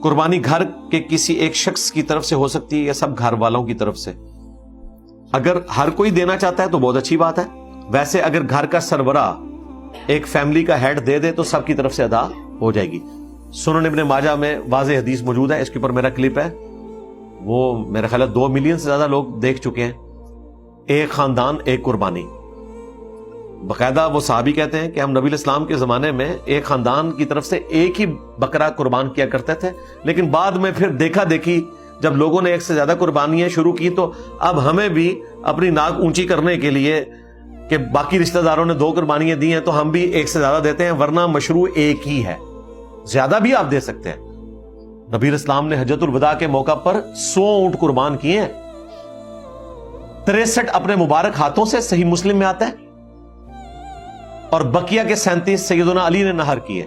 قربانی گھر کے کسی ایک شخص کی طرف سے ہو سکتی ہے یا سب گھر والوں کی طرف سے؟ اگر ہر کوئی دینا چاہتا ہے تو بہت اچھی بات ہے. ویسے اگر گھر کا سربراہ ایک فیملی کا ہیڈ دے دے تو سب کی طرف سے ادا ہو جائے گی. سنن ابن ماجہ میں واضح حدیث موجود ہے، اس کے اوپر میرا کلپ ہے، وہ میرا خیال ہے 2 ملین سے زیادہ لوگ دیکھ چکے ہیں. ایک خاندان ایک قربانی. باقاعدہ وہ صحابی کہتے ہیں کہ ہم نبی اسلام کے زمانے میں ایک خاندان کی طرف سے ایک ہی بکرا قربان کیا کرتے تھے، لیکن بعد میں پھر دیکھا دیکھی جب لوگوں نے ایک سے زیادہ قربانیاں شروع کی تو اب ہمیں بھی اپنی ناک اونچی کرنے کے لیے کہ باقی رشتہ داروں نے 2 قربانیاں دی ہیں تو ہم بھی ایک سے زیادہ دیتے ہیں، ورنہ مشروع ایک ہی ہے. زیادہ بھی آپ دے سکتے ہیں. نبی اسلام نے حجۃ الوداع کے موقع پر 100 اونٹ قربان کیے ہیں، 63 اپنے مبارک ہاتھوں سے، صحیح مسلم میں آتا ہے، اور بقیہ کے 37 سیدنا علی نے نہر کیے.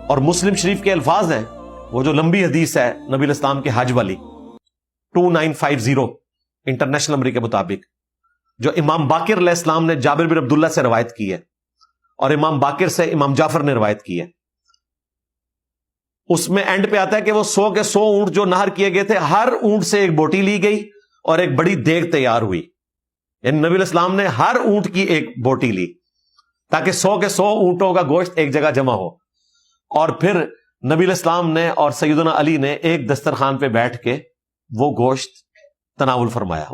اور مسلم شریف کے الفاظ ہیں، وہ جو لمبی حدیث ہے نبی اسلام کے حج والی 2950 انٹرنیشنل نمبر کے مطابق، جو امام باقر علیہ السلام نے جابر بن عبداللہ سے روایت کی ہے اور امام باقر سے امام جعفر نے روایت کی ہے. اس میں اینڈ پہ آتا ہے کہ وہ 100 کے 100 اونٹ جو نہر کیے گئے تھے، ہر اونٹ سے ایک بوٹی لی گئی اور ایک بڑی دیگ تیار ہوئی. یعنی نبی الاسلام نے ہر اونٹ کی ایک بوٹی لی تاکہ 100 کے 100 اونٹوں کا گوشت ایک جگہ جمع ہو. اور پھر نبی الاسلام نے اور سیدنا علی نے ایک دسترخوان پہ بیٹھ کے وہ گوشت تناول فرمایا.